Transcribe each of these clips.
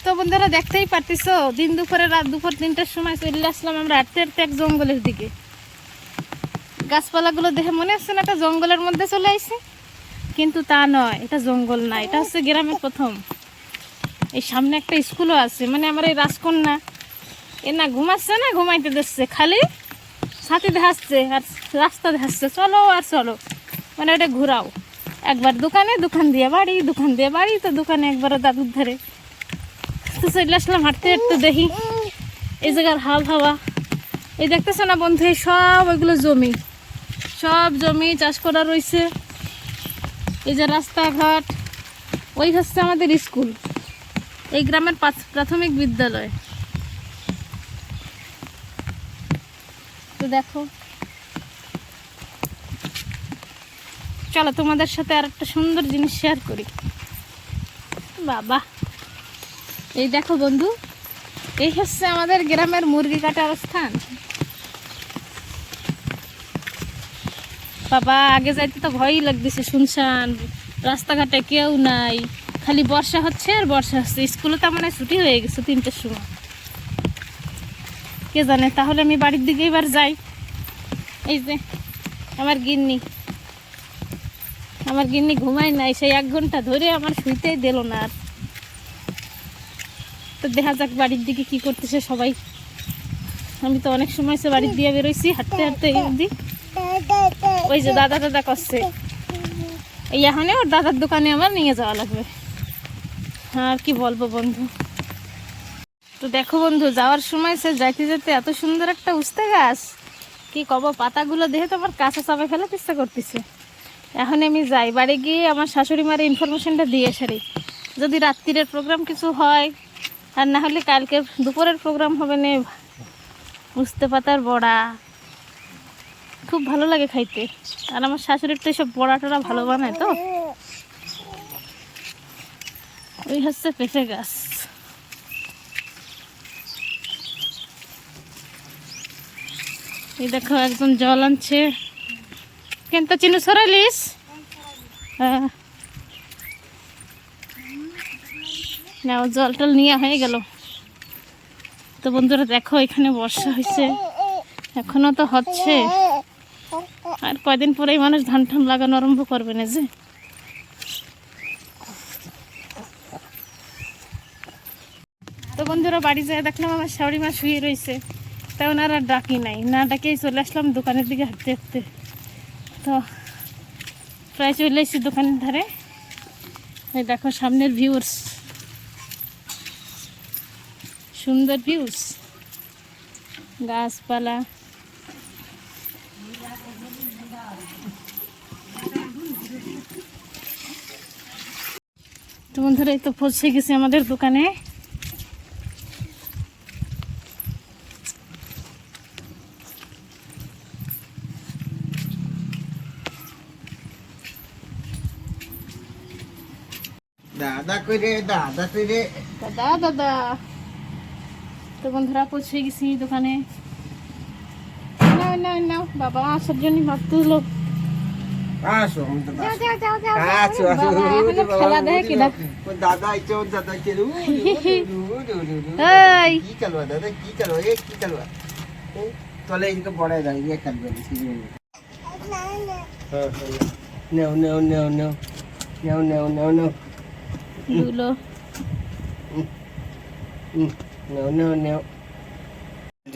তো বন্ধুরা দেখতেই পারতেছো দিন দুপুরে রাত দুপুর 3টার সময় চলে আসলাম আমরা হাঁটতে হাঁটতে এক জঙ্গলের দিকে। গাছপালাগুলো দেখে মনে হচ্ছে না একটা জঙ্গলের মধ্যে চলে আসছে, কিন্তু তা নয়, এটা জঙ্গল না, এটা হচ্ছে গ্রামের প্রথম। এই সামনে একটা স্কুলও আছে, মানে আমার এই রাজকন্যা এ না ঘুমাচ্ছে না ঘুমাইতে দিচ্ছে, খালি ছাতি দেখাচ্ছে আর রাস্তা দেখাচ্ছে, চলো আর চলো, মানে ওটা ঘুরাও। একবার দোকানে, দোকান দিয়ে বাড়ি, দোকান দিয়ে বাড়ি, তো দোকানে একবার দাদুর ধারে। তো চলে আসলাম হাঁটতে হাঁটতে, দেখি এই জায়গার হাল হাওয়া। এই দেখতেছে না বন্ধু, এই সব ওইগুলো জমি, সব জমি চাষ করা রয়েছে। এই যে রাস্তাঘাট, ওই হচ্ছে আমাদের স্কুল, এই গ্রামের প্রাথমিক বিদ্যালয়। তো দেখো, চলো তোমাদের সাথে আর একটা সুন্দর জিনিস শেয়ার করি। বাবা, এই দেখো বন্ধু, এই হচ্ছে আমাদের গ্রামের মুরগি কাটার স্থান। বাবা, আগে যাইতে তো ভয়ই লাগতেছে, শুনশান, রাস্তাঘাটে কেউ নাই, খালি বর্ষা হচ্ছে আর বর্ষা হচ্ছে। স্কুলে তো মানে ছুটি হয়ে গেছে 3টার সময়, কে জানে। তাহলে আমি বাড়ির দিকে এবার যাই। এই যে আমার গিন্নি ঘুমায় নাই, সেই 1 ঘন্টা ধরে আমার শুইতেই দিল না আর। তো দেখা যাক বাড়ির দিকে কি করতেছে সবাই। আমি তো অনেক সময় সে বাড়ির দিয়ে বেরোইছি হাঁটতে হাঁটতে এই অবধি। ওই যে দাদা করছে, এই এখানে ওর দাদার দোকানে আমার নিয়ে যাওয়া লাগবে। আর কি বলবো বন্ধু। তো দেখো বন্ধু, যাওয়ার সময় সে যাইতে যেতে এত সুন্দর একটা উস্তে গাছ, কি কব, পাতাগুলো দেখে তো আমার কাছে চাপে ফেলার ইচ্ছা করতেছে। এখন আমি যাই, বাড়ি গিয়ে আমার শাশুড়ি মার ইনফরমেশনটা দিয়ে সারি, যদি রাত্রিরের প্রোগ্রাম কিছু হয়, আর না হলে কালকে দুপুরের প্রোগ্রাম হবে না। উস্তে পাতার বড়া খুব ভালো লাগে খাইতে, আর আমার শাশুড়ির তো এইসব বড়া টড়া ভালো বানায়। তো ওই হচ্ছে পেঁপে গাছ। এই দেখো একজন জল আনছে, কিন্তু চিনু সরাইলিস। না, জল টল নিয়ে হয়ে গেল। তো বন্ধুরা দেখো, এখানে বর্ষা হয়েছে, এখনো তো হচ্ছে, আর কয়দিন পরেই মানুষ ধান টান লাগানো আরম্ভ করবে না যে। তো বন্ধুরা বাড়ি যায় দেখলাম আমার শাশুড়ি মা শুয়ে রয়েছে, তাই ওনার আর ডাকি নাই, না ডাকেই চলে আসলাম দোকানের দিকে হাঁটতে হাঁটতে। তো প্রায় চলে এসেছি দোকানের ধারে। এই দেখো সামনের ভিউস, সুন্দর ভিউস, গাছপালা। তো বন্ধুরা এই তো পৌঁছে গেছি আমাদের দোকানে। দাদা কই রে, দাদা কই রে, দাদা। তো বন্ধুরা পৌঁছে গেছি দোকানে। নাও বাবা, আসার জন্য ভাত তুলো। আসো খেলা দেখে কিনা দাদা আইছে, দাদা আইছে, কি কালবা দাদা, কি কালবা, কি কালবা তলে ইনকে বড় দাঁড়িয়ে কালবা দিছি। নেও নেও নেও নেও নেও নেও নেও নেও দুলো নেও নেও নেও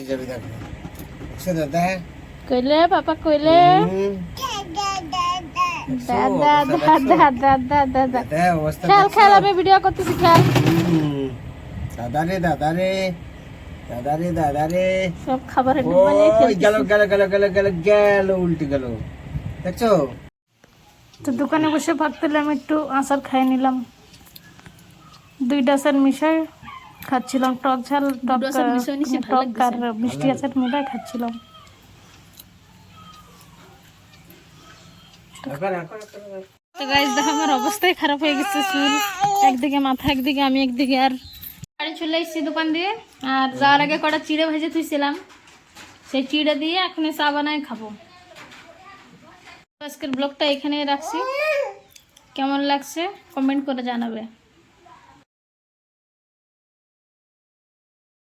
যাবি দেখো সে দাদা কইলে পাপা, কইলে দাদা খেল, আমি ভিডিও করতেছি, খেল। দাদা রে সব খাবার গেল উল্টে গেল, দেখছো। তো দোকানে বসে ভাবছিলাম একটু আচার খাই নিলাম, 2টা আচার মিশাই খাচ্ছিলাম, টক ঝাল, টক আর মিষ্টি আচার মিলাই খাচ্ছিলাম। তো গাইস দেখো, আমার অবস্থাই খারাপ হয়ে গেছে, চুল একদিকে, মাথা একদিকে, আমি একদিকে। আর বাড়ি চলে এসেছি দোকান দিয়ে, আর যাওয়ার আগে কটা চিড়ে ভেজে থুইছিলাম, সেই চিড়ে দিয়ে এখন চা বানাই খাবো। আজকের ব্লগটা এখানে রাখছি, কেমন লাগছে কমেন্ট করে জানাবে।